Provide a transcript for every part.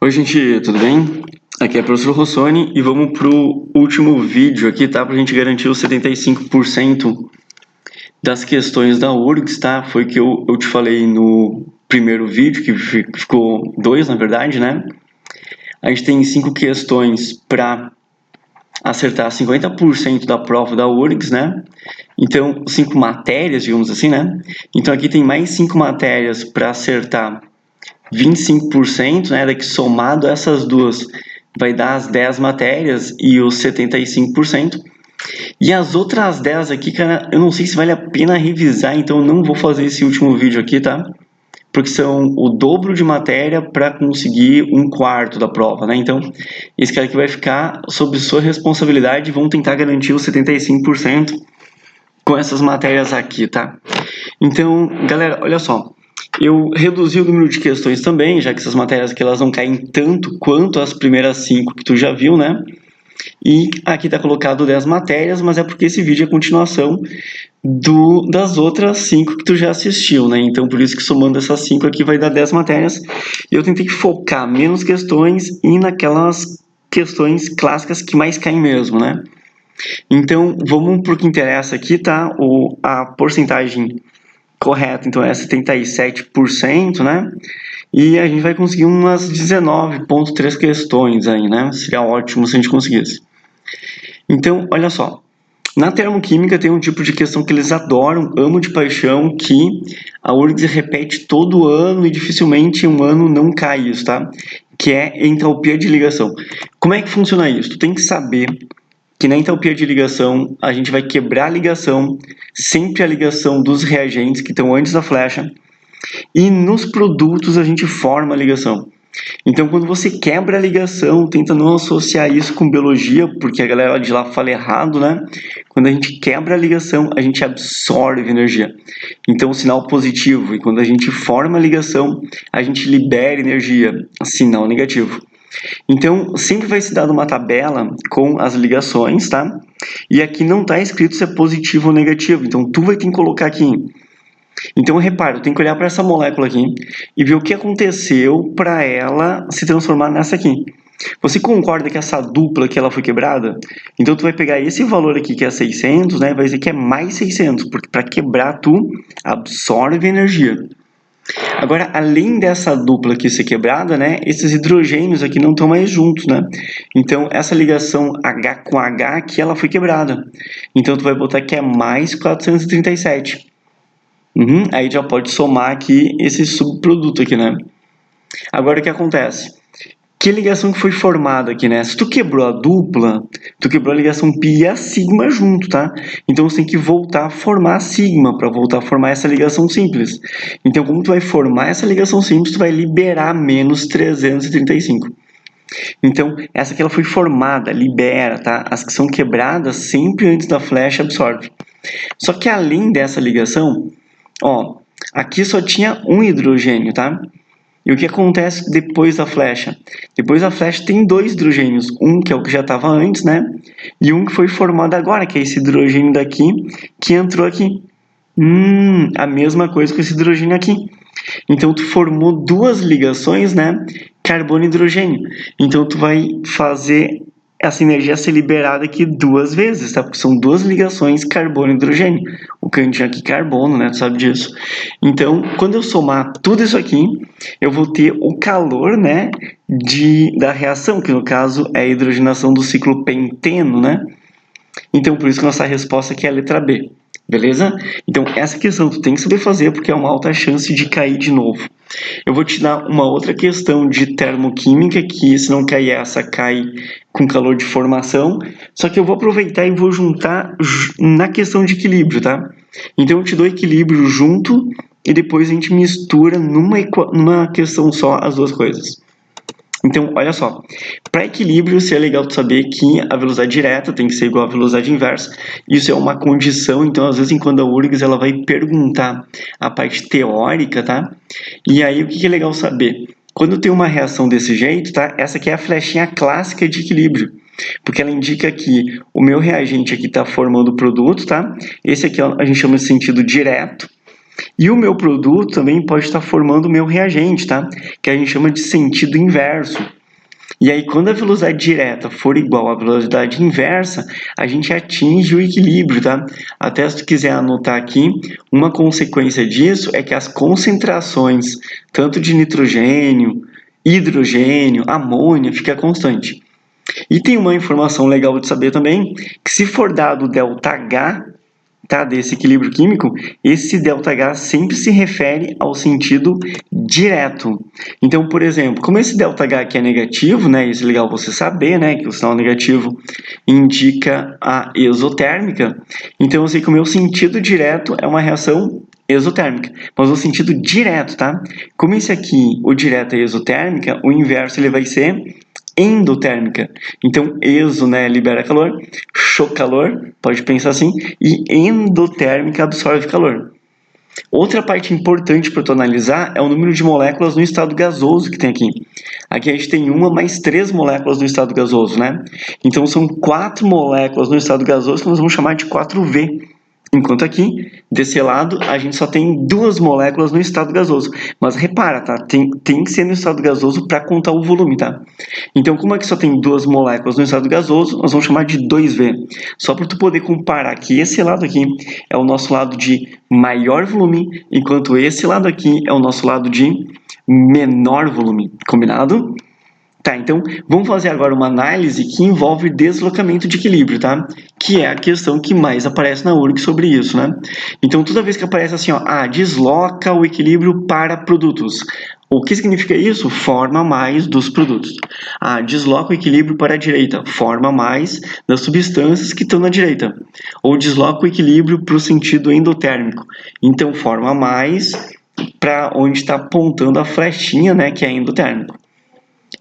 Oi, gente, tudo bem? Aqui é o professor Rossoni e vamos pro último vídeo aqui, tá? Pra gente garantir os 75% das questões da URGS, tá? Foi que eu te falei no primeiro vídeo, que ficou 2, na verdade, né? A gente tem 5 questões para acertar 50% da prova da URGS, né? Então, 5 matérias, digamos assim, né? Então, aqui tem mais 5 matérias para acertar 25%, né, daqui somado essas duas vai dar as 10 matérias e os 75%. E as outras 10 aqui, cara, eu não sei se vale a pena revisar, então eu não vou fazer esse último vídeo aqui, tá? Porque são o dobro de matéria para conseguir 1/4 da prova, né? Então, esse cara aqui vai ficar sob sua responsabilidade e vamos tentar garantir os 75% com essas matérias aqui, tá? Então, galera, olha só. Eu reduzi o número de questões também, já que essas matérias aqui elas não caem tanto quanto as primeiras 5 que tu já viu, né? E aqui está colocado 10 matérias, mas é porque esse vídeo é continuação das outras 5 que tu já assistiu, né? Então, por isso que somando essas 5 aqui vai dar 10 matérias. E eu tentei focar menos questões e naquelas questões clássicas que mais caem mesmo, né? Então, vamos para o que interessa aqui, tá? A porcentagem correto, então é 77%, né? E a gente vai conseguir umas 19,3 questões aí, né? Seria ótimo se a gente conseguisse. Então, olha só. Na termoquímica tem um tipo de questão que eles adoram, amam de paixão, que a URGS repete todo ano e dificilmente um ano não cai isso, tá? Que é entalpia de ligação. Como é que funciona isso? Tu tem que saber que na entalpia de ligação a gente vai quebrar a ligação, sempre a ligação dos reagentes que estão antes da flecha, e nos produtos a gente forma a ligação. Então, quando você quebra a ligação, tenta não associar isso com biologia, porque a galera de lá fala errado, né? Quando a gente quebra a ligação, a gente absorve energia. Então, sinal positivo. E quando a gente forma a ligação, a gente libera energia. Sinal negativo. Então, sempre vai se dar uma tabela com as ligações, tá? E aqui não está escrito se é positivo ou negativo. Então, tu vai ter que colocar aqui. Então, repara, eu tenho que olhar para essa molécula aqui e ver o que aconteceu para ela se transformar nessa aqui. Você concorda que essa dupla aqui ela foi quebrada? Então, tu vai pegar esse valor aqui que é 600, né? Vai dizer que é mais 600, porque para quebrar tu absorve energia. Agora, além dessa dupla aqui ser quebrada, né, esses hidrogênios aqui não estão mais juntos, né? Então, essa ligação H com H aqui, ela foi quebrada. Então, tu vai botar que é mais 437. Aí já pode somar aqui esse subproduto aqui, né? Agora, o que acontece? Que ligação que foi formada aqui, né? Se tu quebrou a dupla, tu quebrou a ligação π e a sigma junto, tá? Então, você tem que voltar a formar a sigma para voltar a formar essa ligação simples. Então, como tu vai formar essa ligação simples, tu vai liberar menos 335. Então, essa aqui ela foi formada, libera, tá? As que são quebradas sempre antes da flecha absorve. Só que além dessa ligação, ó, aqui só tinha um hidrogênio, tá? E o que acontece depois da flecha? Depois da flecha tem 2 hidrogênios. Um que é o que já estava antes, né? E um que foi formado agora, que é esse hidrogênio daqui, que entrou aqui. A mesma coisa com esse hidrogênio aqui. Então, tu formou 2 ligações, né? Carbono e hidrogênio. Então, tu vai fazer essa energia ser liberada aqui 2 vezes, tá? Porque são 2 ligações carbono e hidrogênio. O cantinho aqui carbono, né? Tu sabe disso. Então, quando eu somar tudo isso aqui, eu vou ter o calor, né? Da reação, que no caso é a hidrogenação do ciclo penteno, né? Então, por isso que nossa resposta aqui é a letra B. Beleza? Então, essa questão tu tem que saber fazer porque é uma alta chance de cair de novo. Eu vou te dar uma outra questão de termoquímica que, se não cair essa, cai com calor de formação. Só que eu vou aproveitar e vou juntar na questão de equilíbrio, tá? Então, eu te dou equilíbrio junto e depois a gente mistura numa questão só as duas coisas. Então, olha só, para equilíbrio, seria legal tu saber que a velocidade direta tem que ser igual à velocidade inversa. Isso é uma condição, então, às vezes, quando a URGS ela vai perguntar a parte teórica, tá? E aí, o que é legal saber? Quando tem uma reação desse jeito, tá? Essa aqui é a flechinha clássica de equilíbrio. Porque ela indica que o meu reagente aqui está formando o produto, tá? Esse aqui a gente chama de sentido direto. E o meu produto também pode estar formando o meu reagente, tá? Que a gente chama de sentido inverso. E aí, quando a velocidade direta for igual à velocidade inversa, a gente atinge o equilíbrio, tá? Até se tu quiser anotar aqui, uma consequência disso é que as concentrações, tanto de nitrogênio, hidrogênio, amônia, fica constante. E tem uma informação legal de saber também, que se for dado ΔH, tá, desse equilíbrio químico, esse ΔH sempre se refere ao sentido direto. Então, por exemplo, como esse ΔH aqui é negativo, né, isso é legal você saber, né, que o sinal negativo indica a exotérmica, então eu sei que o meu sentido direto é uma reação exotérmica, mas o sentido direto, tá? Como esse aqui, o direto é exotérmica, o inverso ele vai ser endotérmica. Então, exo, né, libera calor, calor, pode pensar assim, e endotérmica absorve calor. Outra parte importante para tu analisar é o número de moléculas no estado gasoso que tem aqui. Aqui a gente tem uma mais 3 moléculas no estado gasoso, né? Então são 4 moléculas no estado gasoso que nós vamos chamar de 4V. Enquanto aqui, desse lado, a gente só tem 2 moléculas no estado gasoso. Mas repara, tá? Tem que ser no estado gasoso para contar o volume, tá? Então, como aqui só tem 2 moléculas no estado gasoso, nós vamos chamar de 2V. Só para tu poder comparar que esse lado aqui é o nosso lado de maior volume, enquanto esse lado aqui é o nosso lado de menor volume. Combinado? Tá, então vamos fazer agora uma análise que envolve deslocamento de equilíbrio, tá? Que é a questão que mais aparece na URG sobre isso, né? Então toda vez que aparece assim, ó, desloca o equilíbrio para produtos. O que significa isso? Forma mais dos produtos. Desloca o equilíbrio para a direita. Forma mais das substâncias que estão na direita. Ou desloca o equilíbrio para o sentido endotérmico. Então forma mais para onde está apontando a flechinha, né? Que é endotérmico.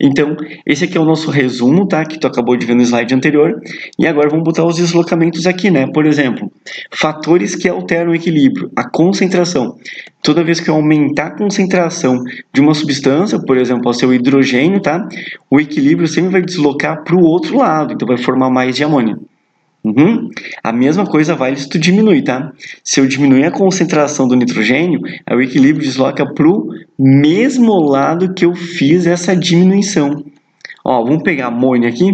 Então, esse aqui é o nosso resumo, tá? Que tu acabou de ver no slide anterior. E agora vamos botar os deslocamentos aqui, né? Por exemplo, fatores que alteram o equilíbrio. A concentração. Toda vez que eu aumentar a concentração de uma substância, por exemplo, o seu hidrogênio, tá? O equilíbrio sempre vai deslocar para o outro lado. Então, vai formar mais de amônia. A mesma coisa vale se tu diminuir, tá? Se eu diminuir a concentração do nitrogênio, aí o equilíbrio desloca para o mesmo lado que eu fiz essa diminuição. Vamos pegar amônia aqui.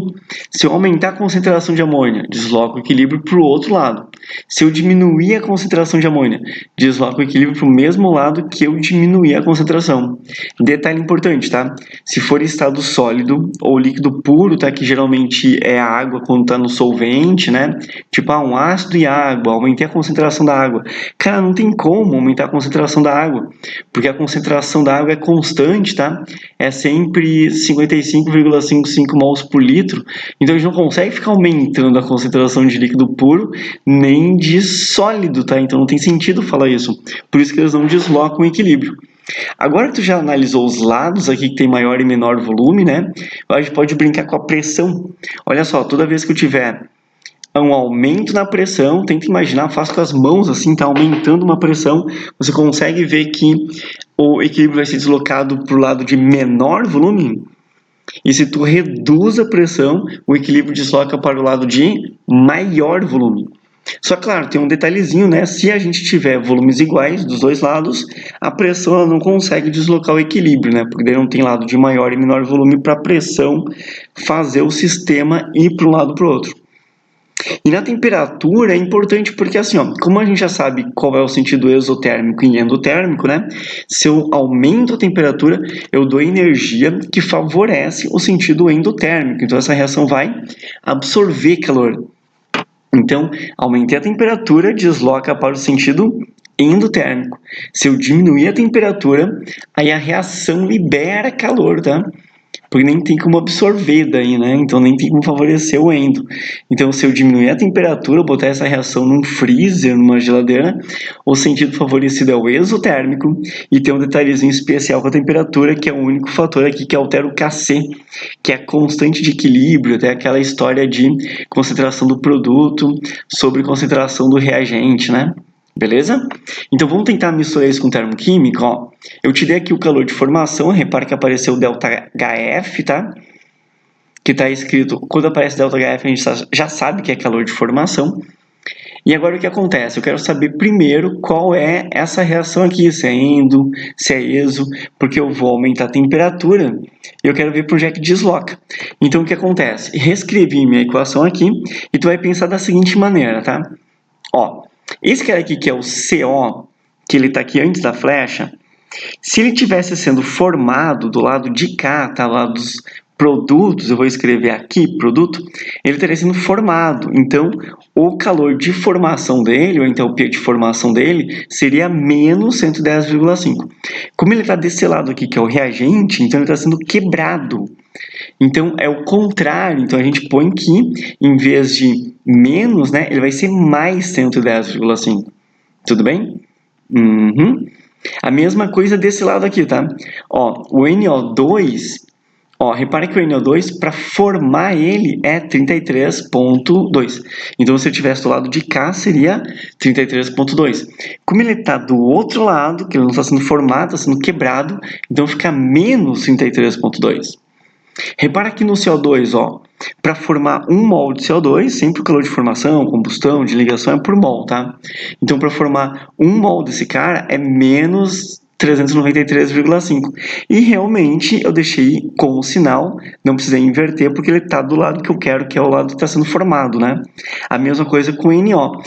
Se eu aumentar a concentração de amônia, desloca o equilíbrio para o outro lado. Se eu diminuir a concentração de amônia, desloca o equilíbrio para o mesmo lado que eu diminuir a concentração. Detalhe importante, tá? Se for estado sólido ou líquido puro, tá? Que geralmente é a água quando está no solvente, né? Tipo, um ácido e água, aumentei a concentração da água. Cara, não tem como aumentar a concentração da água, porque a concentração da água é constante, tá? É sempre 55,55 mols por litro, então a gente não consegue ficar aumentando a concentração de líquido puro nem de sólido, tá? Então não tem sentido falar isso. Por isso que eles não deslocam o equilíbrio. Agora que tu já analisou os lados aqui que tem maior e menor volume, né? A gente pode brincar com a pressão. Olha só, toda vez que eu tiver um aumento na pressão, tenta imaginar, faz com as mãos assim, tá aumentando uma pressão, você consegue ver que o equilíbrio vai ser deslocado para o lado de menor volume. E se tu reduz a pressão, o equilíbrio desloca para o lado de maior volume. Só claro, tem um detalhezinho, né? Se a gente tiver volumes iguais dos dois lados, a pressão ela não consegue deslocar o equilíbrio, né? Porque daí não tem lado de maior e menor volume para a pressão fazer o sistema ir para um lado para o outro. E na temperatura é importante porque assim, como a gente já sabe qual é o sentido exotérmico e endotérmico, né? Se eu aumento a temperatura, eu dou energia que favorece o sentido endotérmico. Então essa reação vai absorver calor. Então, aumentei a temperatura, desloca para o sentido endotérmico. Se eu diminuir a temperatura, aí a reação libera calor, tá? Porque nem tem como absorver daí, né? Então nem tem como favorecer o endo. Então se eu diminuir a temperatura, botar essa reação num freezer, numa geladeira, o sentido favorecido é o exotérmico e tem um detalhezinho especial com a temperatura, que é o único fator aqui que altera o Kc, que é a constante de equilíbrio, até aquela história de concentração do produto sobre concentração do reagente, né? Beleza? Então vamos tentar misturar isso com termoquímica. Eu te dei aqui o calor de formação, repara que apareceu o ΔHF, tá? Que está escrito, quando aparece ΔHF a gente já sabe que é calor de formação. E agora o que acontece? Eu quero saber primeiro qual é essa reação aqui, se é endo, se é exo, porque eu vou aumentar a temperatura e eu quero ver para onde é que desloca. Então o que acontece? Reescrevi minha equação aqui e tu vai pensar da seguinte maneira, tá? Ó, esse cara aqui que é o CO, que ele está aqui antes da flecha, se ele tivesse sendo formado do lado de cá, tá? Lá dos produtos, eu vou escrever aqui, produto, ele estaria sendo formado. Então, o calor de formação dele, ou a enthalpia de formação dele, seria menos 110,5. Como ele está desse lado aqui, que é o reagente, então ele está sendo quebrado. Então, é o contrário. Então, a gente põe que, em vez de menos, né, ele vai ser mais 110,5. Tudo bem? Uhum. A mesma coisa desse lado aqui, tá? Ó, o NO2, ó, repare que o NO2, para formar ele, é 33,2. Então, se eu tivesse do lado de cá, seria 33,2. Como ele está do outro lado, que ele não está sendo formado, está sendo quebrado, então fica menos 33,2. Repara aqui no CO2, ó, para formar 1 mol de CO2, sempre o calor de formação, combustão, de ligação é por mol, tá? Então, para formar 1 mol desse cara é menos 393,5. E realmente eu deixei com o sinal, não precisei inverter porque ele está do lado que eu quero, que é o lado que está sendo formado, né? A mesma coisa com o NO.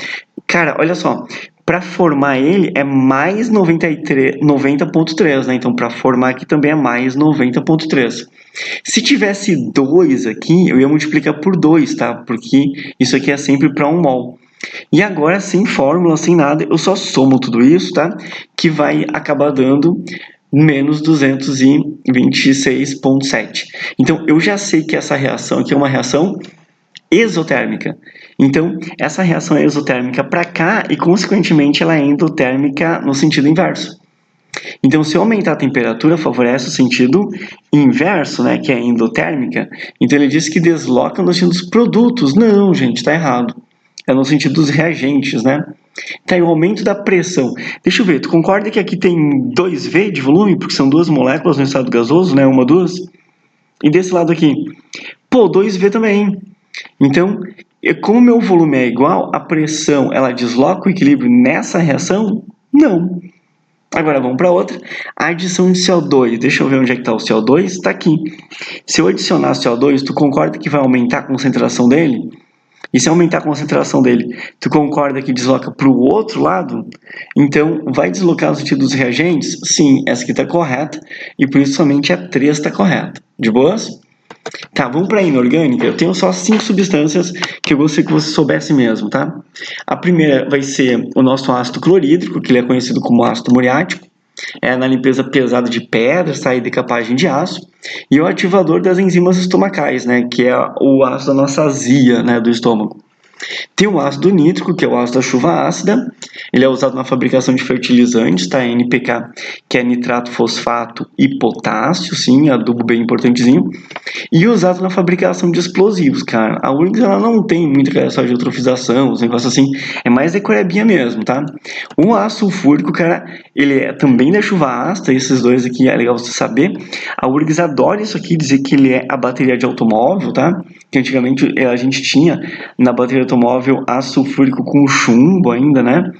Cara, olha só, para formar ele é mais 90,3, né? Então, para formar aqui também é mais 90,3. Se tivesse 2 aqui, eu ia multiplicar por 2, tá? Porque isso aqui é sempre para 1 mol. E agora, sem fórmula, sem nada, eu só somo tudo isso, tá? Que vai acabar dando menos 226,7. Então, eu já sei que essa reação aqui é uma reação exotérmica. Então, essa reação é exotérmica para cá e, consequentemente, ela é endotérmica no sentido inverso. Então, se eu aumentar a temperatura, favorece o sentido inverso, né, que é endotérmica. Então, ele diz que desloca no sentido dos produtos. Não, gente, está errado. É no sentido dos reagentes, né? Tá aí o aumento da pressão. Deixa eu ver, tu concorda que aqui tem 2V de volume, porque são duas moléculas no estado gasoso, né? Uma, duas. E desse lado aqui, pô, 2V também. Então, como meu volume é igual, a pressão, ela desloca o equilíbrio nessa reação? Não. Agora vamos para outra. A adição de CO2. Deixa eu ver onde é que está o CO2. Está aqui. Se eu adicionar CO2, tu concorda que vai aumentar a concentração dele? E se aumentar a concentração dele, tu concorda que desloca para o outro lado? Então, vai deslocar no sentido dos reagentes? Sim, essa aqui está correta. E por isso somente a 3 está correta. De boas? Tá, vamos para a inorgânica. Eu tenho só 5 substâncias que eu gostaria que você soubesse mesmo, tá? A primeira vai ser o nosso ácido clorídrico, que ele é conhecido como ácido muriático. É na limpeza pesada de pedras, tá? E decapagem de aço. E o ativador das enzimas estomacais, né? Que é o ácido da nossa azia, né? Do estômago. Tem o ácido nítrico, que é o ácido da chuva ácida. Ele é usado na fabricação de fertilizantes, tá? NPK, que é nitrato, fosfato e potássio, sim, adubo bem importantezinho. E usado na fabricação de explosivos, cara. A URGS, ela não tem muita criação de eutrofização, os negócios assim. É mais decorebinha mesmo, tá? O ácido sulfúrico, cara, ele é também da chuva ácida. Esses dois aqui é legal você saber. A URGS adora isso aqui, dizer que ele é a bateria de automóvel, tá? Que antigamente a gente tinha na bateria de automóvel ácido sulfúrico com chumbo ainda, né?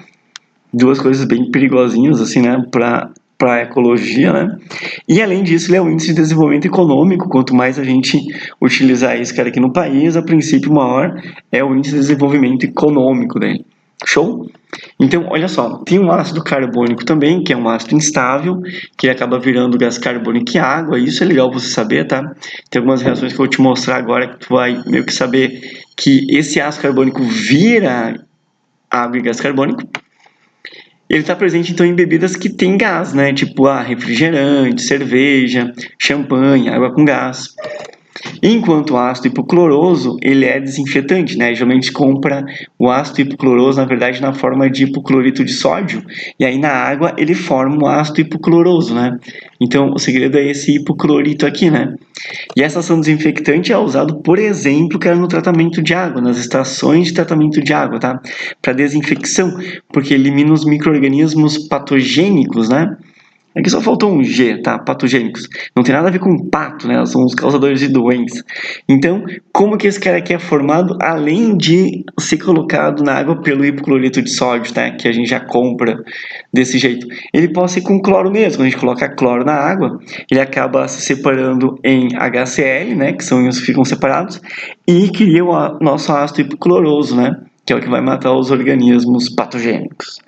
Duas coisas bem perigosinhas, assim, né? Para a ecologia, né? E além disso, ele é o índice de desenvolvimento econômico. Quanto mais a gente utilizar esse cara aqui no país, a princípio maior é o índice de desenvolvimento econômico dele. Show? Então, olha só, tem um ácido carbônico também, que é um ácido instável, que acaba virando gás carbônico e água. Isso é legal você saber, tá? Tem algumas reações que eu vou te mostrar agora que tu vai meio que saber que esse ácido carbônico vira água e gás carbônico. Ele está presente, então, em bebidas que tem gás, né? Tipo, refrigerante, cerveja, champanhe, água com gás. Enquanto o ácido hipocloroso, ele é desinfetante, né? Geralmente compra o ácido hipocloroso, na verdade, na forma de hipoclorito de sódio, e aí na água ele forma o ácido hipocloroso, né? Então, o segredo é esse hipoclorito aqui, né? E essa ação desinfectante é usado, por exemplo, que era no tratamento de água, nas estações de tratamento de água, tá? Para desinfecção, porque elimina os micro-organismos patogênicos, né? Aqui só faltou um G, tá? Patogênicos. Não tem nada a ver com pato, né? São os causadores de doença. Então, como que esse cara aqui é formado, além de ser colocado na água pelo hipoclorito de sódio, tá? Que a gente já compra desse jeito. Ele pode ser com cloro mesmo. Quando a gente coloca cloro na água, ele acaba se separando em HCl, né? Que são íons que ficam separados, e cria o nosso ácido hipocloroso, né? Que é o que vai matar os organismos patogênicos.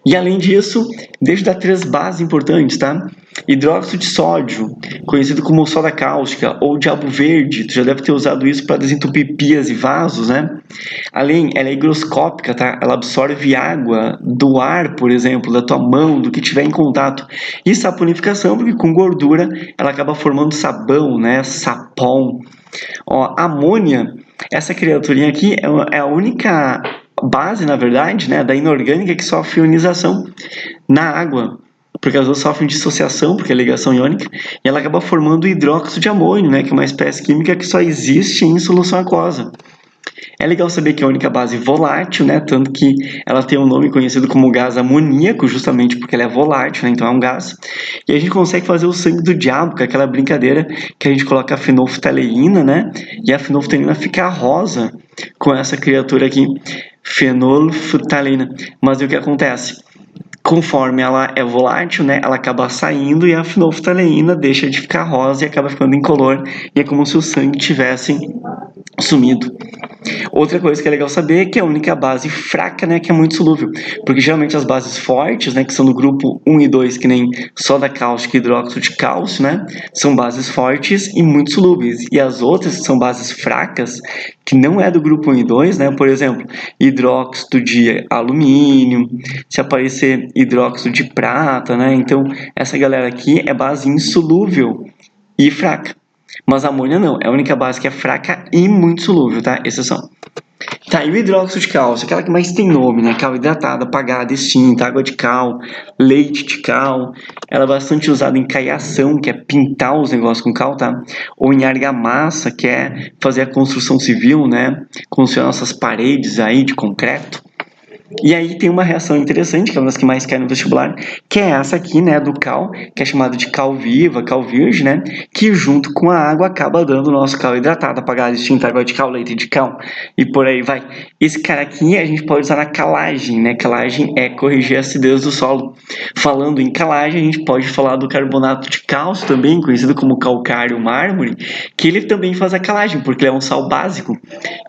E além disso, deixa eu dar 3 bases importantes, tá? Hidróxido de sódio, conhecido como soda cáustica ou diabo verde, tu já deve ter usado isso para desentupir pias e vasos, né? Além, ela é higroscópica, tá? Ela absorve água do ar, por exemplo, da tua mão, do que tiver em contato. E saponificação, porque com gordura ela acaba formando sabão, né? Sapão. Ó, amônia, essa criaturinha aqui é a única base, na verdade, né, da inorgânica que sofre ionização na água, porque as outras sofrem dissociação, porque é ligação iônica, e ela acaba formando hidróxido de amônio, né, que é uma espécie química que só existe em solução aquosa. É legal saber que é a única base volátil, né? Tanto que ela tem um nome conhecido como gás amoníaco, justamente porque ela é volátil, né? Então é um gás. E a gente consegue fazer o sangue do diabo, que é aquela brincadeira que a gente coloca a fenolftaleína, né? E a fenolftaleína fica rosa com essa criatura aqui, fenolftaleína. Mas e o que acontece? Conforme ela é volátil, né, ela acaba saindo e a fenolftaleína deixa de ficar rosa e acaba ficando incolor, e é como se o sangue tivesse sumido. Outra coisa que é legal saber é que é a única base fraca, né, que é muito solúvel, porque geralmente as bases fortes, né, que são do grupo 1 e 2, que nem soda cáustica e hidróxido de cálcio, né, são bases fortes e muito solúveis, e as outras que são bases fracas, que não é do grupo 1 e 2, né, por exemplo, hidróxido de alumínio, se aparecer hidróxido de prata, né, então essa galera aqui é base insolúvel e fraca. Mas a amônia não, é a única base que é fraca e muito solúvel, tá? Exceção. Tá, e o hidróxido de cálcio, aquela que mais tem nome, né? Cal hidratada, apagada, extinta, água de cal, leite de cal. Ela é bastante usada em caiação, que é pintar os negócios com cal, tá? Ou em argamassa, que é fazer a construção civil, né? Construir nossas paredes aí de concreto. E aí tem uma reação interessante, que é uma das que mais cai no vestibular, que é essa aqui, né, do cal, que é chamado de cal viva, cal virgem, né, que junto com a água acaba dando o nosso cal hidratado, apagado, extinto, água de cal, leite de cal, e por aí vai. Esse cara aqui a gente pode usar na calagem, né, calagem é corrigir a acidez do solo. Falando em calagem, a gente pode falar do carbonato de cálcio também, conhecido como calcário mármore, que ele também faz a calagem, porque ele é um sal básico,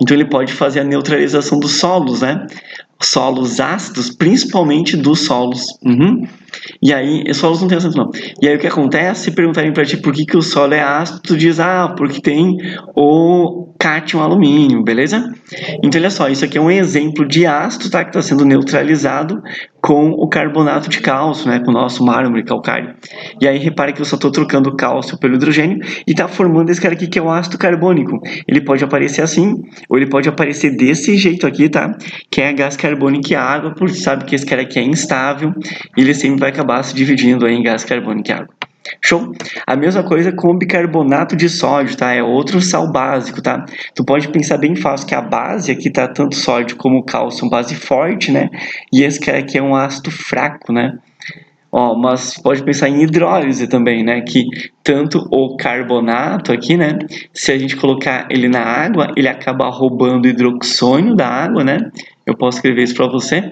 então ele pode fazer a neutralização dos solos, né, solos ácidos, principalmente dos solos. E aí, solos não tem acento não. E aí o que acontece, se perguntarem pra ti por que o solo é ácido, tu diz, porque tem o cátion alumínio, beleza? Então olha só, isso aqui é um exemplo de ácido, tá? Que está sendo neutralizado com o carbonato de cálcio, né? Com o nosso mármore calcário. E aí repare que eu só estou trocando o cálcio pelo hidrogênio e está formando esse cara aqui que é o ácido carbônico. Ele pode aparecer assim, ou ele pode aparecer desse jeito aqui, tá? Que é gás carbônico e água, porque sabe que esse cara aqui é instável e ele sempre vai acabar se dividindo aí em gás carbônico e água. Show? A mesma coisa com o bicarbonato de sódio, tá? É outro sal básico, tá? Tu pode pensar bem fácil que a base aqui tá tanto sódio como cálcio, base forte, né? E esse cara aqui é um ácido fraco, né? Ó, mas pode pensar em hidrólise também, né? Que tanto o carbonato aqui, né? Se a gente colocar ele na água, ele acaba roubando o hidroxônio da água, né? Eu posso escrever isso para você.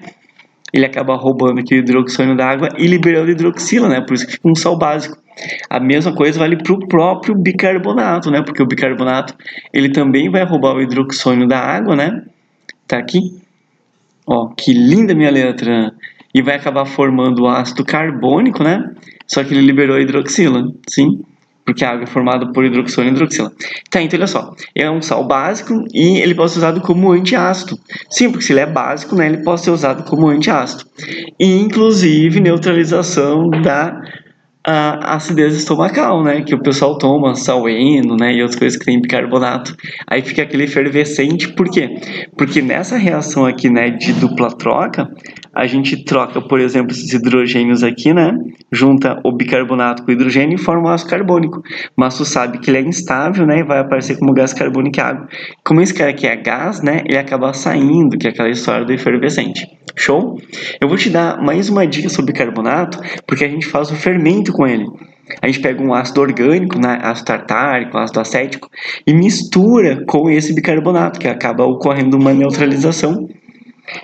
Ele acaba roubando aqui o hidroxônio da água e liberando hidroxila, né? Por isso que fica um sal básico. A mesma coisa vale para o próprio bicarbonato, né? Porque o bicarbonato, ele também vai roubar o hidroxônio da água, né? Tá aqui. Ó, que linda minha letra. E vai acabar formando o ácido carbônico, né? Só que ele liberou a hidroxila, sim? Porque a água é formada por hidroxônio e hidroxila. Tá, então olha só. É um sal básico e ele pode ser usado como antiácido. Sim, porque se ele é básico, né, ele pode ser usado como antiácido. E, inclusive, neutralização da acidez estomacal, né, que o pessoal toma, saleno, né, e outras coisas que tem bicarbonato. Aí fica aquele efervescente, por quê? Porque nessa reação aqui, né, de dupla troca, a gente troca, por exemplo, esses hidrogênios aqui, né? Junta o bicarbonato com o hidrogênio e forma o ácido carbônico. Mas tu sabe que ele é instável, né? E vai aparecer como gás carbônico e água. Como esse cara aqui é gás, né? Ele acaba saindo, que é aquela história do efervescente. Show? Eu vou te dar mais uma dica sobre bicarbonato, porque a gente faz o fermento com ele. A gente pega um ácido orgânico, né, ácido tartárico, ácido acético, e mistura com esse bicarbonato, que acaba ocorrendo uma neutralização.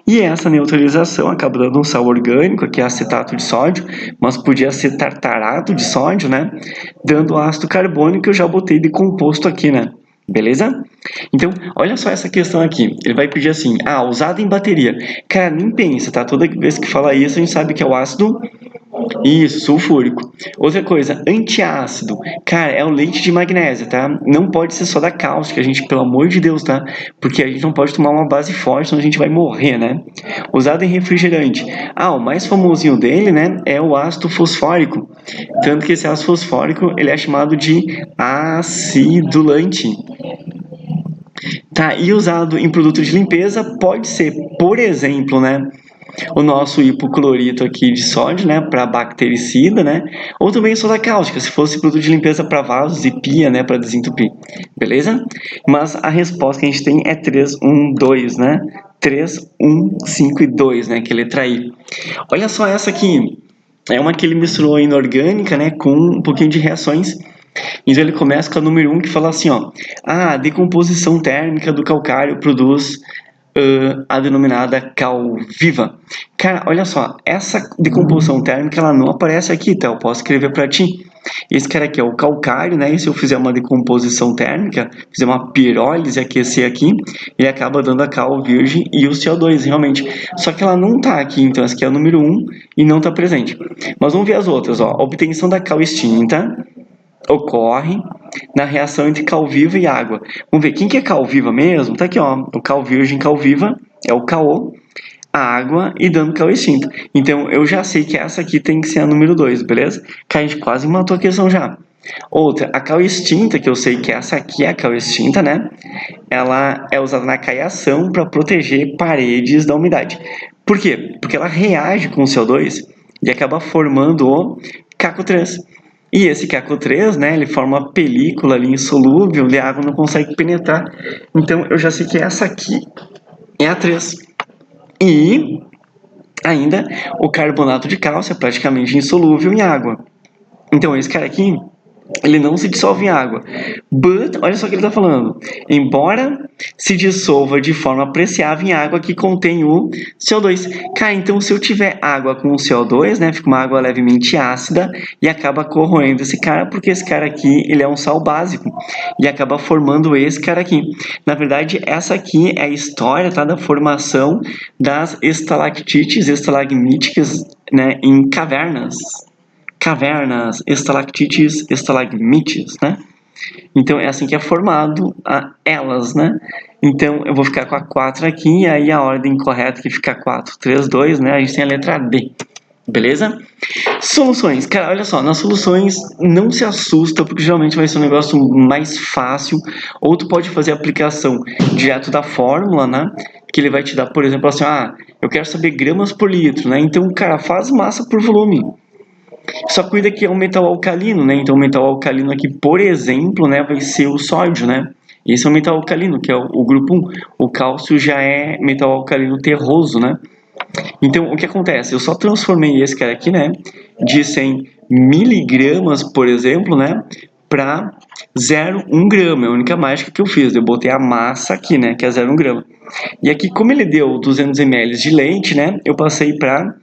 E essa neutralização acaba dando um sal orgânico, que é acetato de sódio, mas podia ser tartarato de sódio, né? Dando ácido carbônico que eu já botei de composto aqui, né? Beleza? Então, olha só essa questão aqui. Ele vai pedir assim, usado em bateria. Cara, nem pensa, tá? Toda vez que fala isso, a gente sabe que é o ácido sulfúrico. Outra coisa, antiácido. Cara, é o leite de magnésia, tá? Não pode ser só da cáustica, gente, pelo amor de Deus, tá? Porque a gente não pode tomar uma base forte, senão a gente vai morrer, né? Usado em refrigerante. O mais famosinho dele, né, é o ácido fosfórico. Tanto que esse ácido fosfórico, ele é chamado de acidulante. Tá, e usado em produto de limpeza pode ser, por exemplo, né, o nosso hipoclorito aqui de sódio, né, para bactericida, né, ou também soda cáustica, se fosse produto de limpeza para vasos e pia, né, para desentupir, beleza? Mas a resposta que a gente tem é 3, 1, 2, né, 3, 1, 5 e 2, né, que é a letra I. Olha só essa aqui, é uma que ele misturou inorgânica, né, com um pouquinho de reações. Então ele começa com a número 1 que fala assim, ó, a decomposição térmica do calcário produz a denominada cal viva. Cara, olha só, essa decomposição térmica ela não aparece aqui, tá? Eu posso escrever para ti. Esse cara aqui é o calcário, né? E se eu fizer uma decomposição térmica, fizer uma pirólise, aquecer aqui, ele acaba dando a cal virgem e o CO2, realmente. Só que ela não tá aqui, então essa aqui é a número 1 e não tá presente. Mas vamos ver as outras, ó. A obtenção da cal extinta ocorre na reação entre cal viva e água. Vamos ver, quem que é cal viva mesmo? Tá aqui, ó, o cal virgem, cal viva, é o CaO, a água e dando cal extinto. Então, eu já sei que essa aqui tem que ser a número 2, beleza? Que a gente quase matou a questão já. Outra, a cal extinta, que eu sei que essa aqui é a cal extinta, né? Ela é usada na caiação para proteger paredes da umidade. Por quê? Porque ela reage com o CO2 e acaba formando o CaCO3. E esse CaCO3, né, ele forma uma película ali insolúvel, onde a água não consegue penetrar. Então, eu já sei que essa aqui é a 3. E ainda o carbonato de cálcio é praticamente insolúvel em água. Então, esse cara aqui, ele não se dissolve em água. But, olha só o que ele está falando. Embora se dissolva de forma apreciável em água que contém o CO2. Cara, então se eu tiver água com CO2, né, fica uma água levemente ácida e acaba corroendo esse cara, porque esse cara aqui, ele é um sal básico e acaba formando esse cara aqui. Na verdade, essa aqui é a história, tá, da formação das estalactites, estalagmíticas, né, em cavernas, estalactites, estalagmites, né? Então é assim que é formado elas, né? Então eu vou ficar com a 4 aqui, e aí a ordem correta que fica 4, 3, 2, né? A gente tem a letra D, beleza? Soluções, cara, olha só, nas soluções não se assusta, porque geralmente vai ser um negócio mais fácil, ou tu pode fazer a aplicação direto da fórmula, né? Que ele vai te dar, por exemplo, assim, eu quero saber gramas por litro, né? Então, cara, faz massa por volume. Só cuida que é um metal alcalino, né? Então o metal alcalino aqui, por exemplo, né, vai ser o sódio, né? Esse é o metal alcalino, que é o grupo 1. O cálcio já é metal alcalino terroso, né? Então, o que acontece? Eu só transformei esse cara aqui, né, de 100 miligramas, por exemplo, né, para 0,1 grama. É a única mágica que eu fiz. Eu botei a massa aqui, né, que é 0,1 grama. E aqui, como ele deu 200 ml de leite, né, eu passei para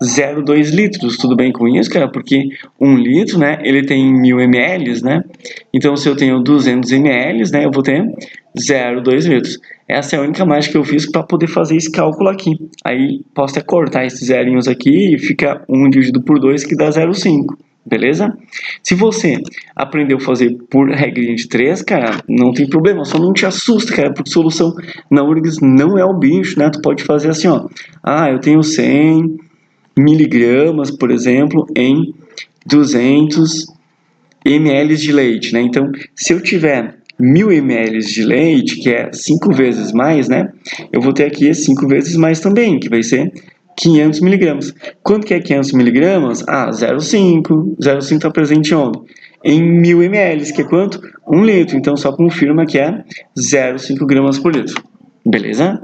0,2 litros. Tudo bem com isso, cara? Porque 1 litro, né, ele tem 1000 ml, né? Então, se eu tenho 200 ml, né, eu vou ter 0,2 litros. Essa é a única mágica que eu fiz para poder fazer esse cálculo aqui. Aí, posso até cortar esses zerinhos aqui e fica 1 dividido por 2, que dá 0,5. Beleza? Se você aprendeu a fazer por regrinha de 3, cara, não tem problema, só não te assusta, cara, porque solução na URGS não é o bicho, né? Tu pode fazer assim, ó. Eu tenho 100 miligramas, por exemplo, em 200 ml de leite, né? Então, se eu tiver 1000 ml de leite, que é 5 vezes mais, né? Eu vou ter aqui 5 vezes mais também, que vai ser 500 miligramas. Quanto que é 500 miligramas? Ah, 0,5. 0,5 está presente onde? Em 1000 ml, que é quanto? 1 litro. Então, só confirma que é 0,5 gramas por litro. Beleza?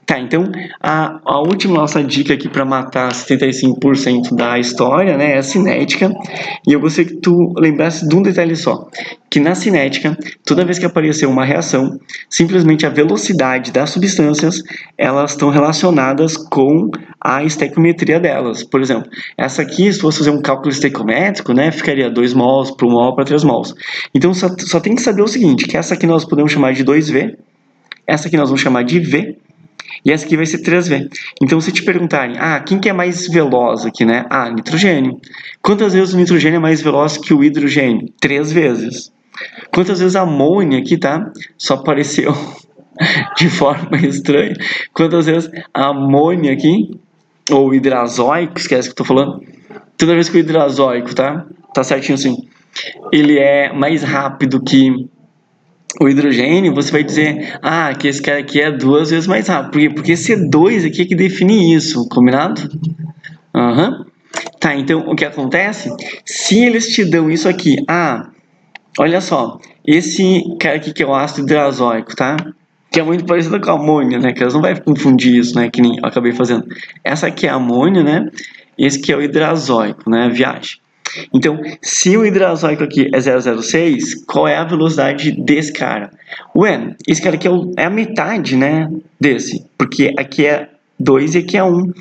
Tá, então, a última nossa dica aqui para matar 75% da história, né, é a cinética. E eu gostaria que tu lembrasse de um detalhe só, que na cinética, toda vez que aparecer uma reação, simplesmente a velocidade das substâncias, elas estão relacionadas com a estequiometria delas. Por exemplo, essa aqui, se fosse fazer um cálculo estequiométrico, né, ficaria 2 mols para 1 mol para 3 mols. Então, só tem que saber o seguinte, que essa aqui nós podemos chamar de 2V, essa aqui nós vamos chamar de V, e essa aqui vai ser 3V. Então, se te perguntarem, quem que é mais veloz aqui, né? Nitrogênio. Quantas vezes o nitrogênio é mais veloz que o hidrogênio? 3 vezes. Quantas vezes a amônia aqui, tá? Só apareceu de forma estranha. Quantas vezes a amônia aqui, ou o hidrazóico, esquece que eu tô falando. Toda vez que o hidrazóico, tá? Tá certinho assim. Ele é mais rápido que o hidrogênio, você vai dizer, que esse cara aqui é 2 vezes mais rápido. Por quê? Porque esse 2 aqui é que define isso, combinado? Tá, então o que acontece? Se eles te dão isso aqui, olha só, esse cara aqui que é o ácido hidrazóico, tá? Que é muito parecido com a amônia, né? Que elas não vai confundir isso, né? Que nem eu acabei fazendo. Essa aqui é a amônia, né? Esse aqui é o hidrazóico, né? Viagem. Então, se o hidrazóico aqui é 0,06, qual é a velocidade desse cara? Ué, esse cara aqui é a metade, né, desse, porque aqui é 2 e aqui é 1.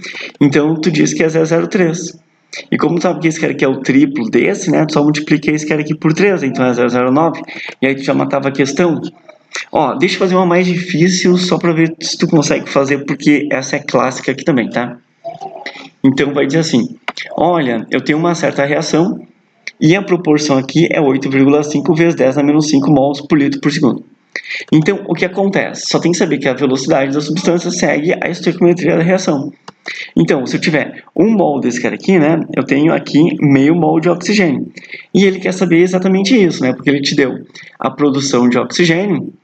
Então, tu diz que é 0,03. E como tu sabe que esse cara aqui é o triplo desse, né, tu só multiplica esse cara aqui por 3, então é 0,09. E aí tu já matava a questão. Deixa eu fazer uma mais difícil só para ver se tu consegue fazer, porque essa é clássica aqui também, tá? Então, vai dizer assim, olha, eu tenho uma certa reação e a proporção aqui é 8,5 vezes 10 a menos 5 mols por litro por segundo. Então, o que acontece? Só tem que saber que a velocidade da substância segue a estequiometria da reação. Então, se eu tiver 1 mol desse cara aqui, né, eu tenho aqui meio mol de oxigênio. E ele quer saber exatamente isso, né, porque ele te deu a produção de oxigênio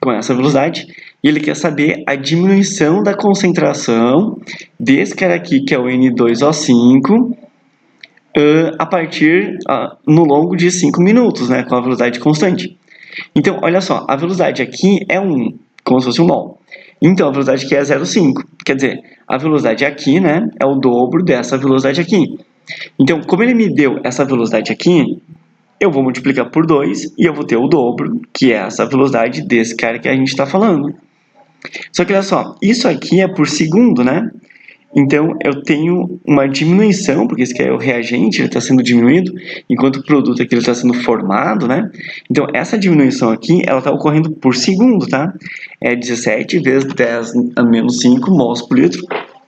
com essa velocidade, e ele quer saber a diminuição da concentração desse cara aqui, que é o N2O5, a partir no longo de 5 minutos, né, com a velocidade constante. Então, olha só, a velocidade aqui é 1, como se fosse 1 mol. Então, a velocidade aqui é 0,5. Quer dizer, a velocidade aqui, né, é o dobro dessa velocidade aqui. Então, como ele me deu essa velocidade aqui, eu vou multiplicar por 2 e eu vou ter o dobro, que é essa velocidade desse cara que a gente está falando. Só que olha só, isso aqui é por segundo, né? Então, eu tenho uma diminuição, porque esse aqui é o reagente, ele está sendo diminuído, enquanto o produto aqui está sendo formado, né? Então, essa diminuição aqui, ela está ocorrendo por segundo, tá? É 17 vezes 10 a menos 5 mols por litro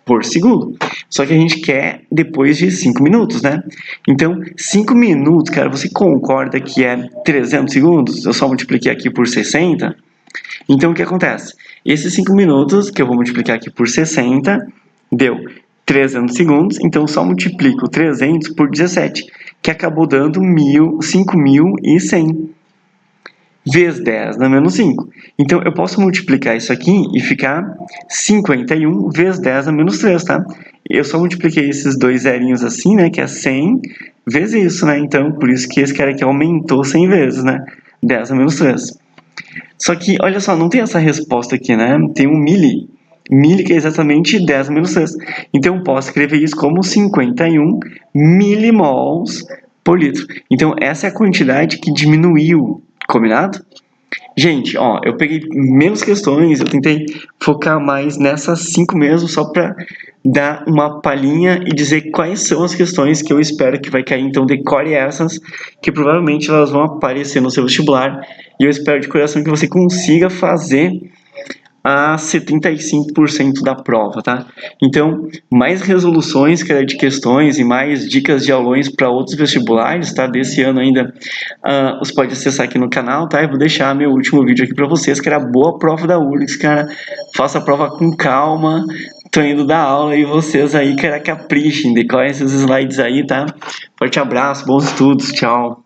por segundo. Só que a gente quer depois de 5 minutos, né? Então, 5 minutos, cara, você concorda que é 300 segundos? Eu só multipliquei aqui por 60. Então, o que acontece? Esses 5 minutos, que eu vou multiplicar aqui por 60, deu 300 segundos. Então, só multiplico 300 por 17, que acabou dando 5.100. Vezes 10 na menos 5. Então, eu posso multiplicar isso aqui e ficar 51 vezes 10 a menos 3, tá? Eu só multipliquei esses dois zerinhos assim, né? Que é 100 vezes isso, né? Então, por isso que esse cara aqui aumentou 100 vezes, né? 10 a menos 3. Só que, olha só, não tem essa resposta aqui, né? Tem um milli. Milli que é exatamente 10 a menos 3. Então, eu posso escrever isso como 51 milimols por litro. Então, essa é a quantidade que diminuiu. Combinado? Gente, eu peguei menos questões, eu tentei focar mais nessas 5 mesmo, só para dar uma palhinha e dizer quais são as questões que eu espero que vai cair. Então, decore essas, que provavelmente elas vão aparecer no seu vestibular, e eu espero de coração que você consiga fazer a 75% da prova, tá? Então, mais resoluções, cara, de questões e mais dicas de aulões para outros vestibulares, tá? Desse ano ainda, você pode acessar aqui no canal, tá? Eu vou deixar meu último vídeo aqui para vocês, que era a boa prova da URGS, cara. Faça a prova com calma, tô indo dar aula e vocês aí, cara, caprichem, decorem esses slides aí, tá? Forte abraço, bons estudos, tchau!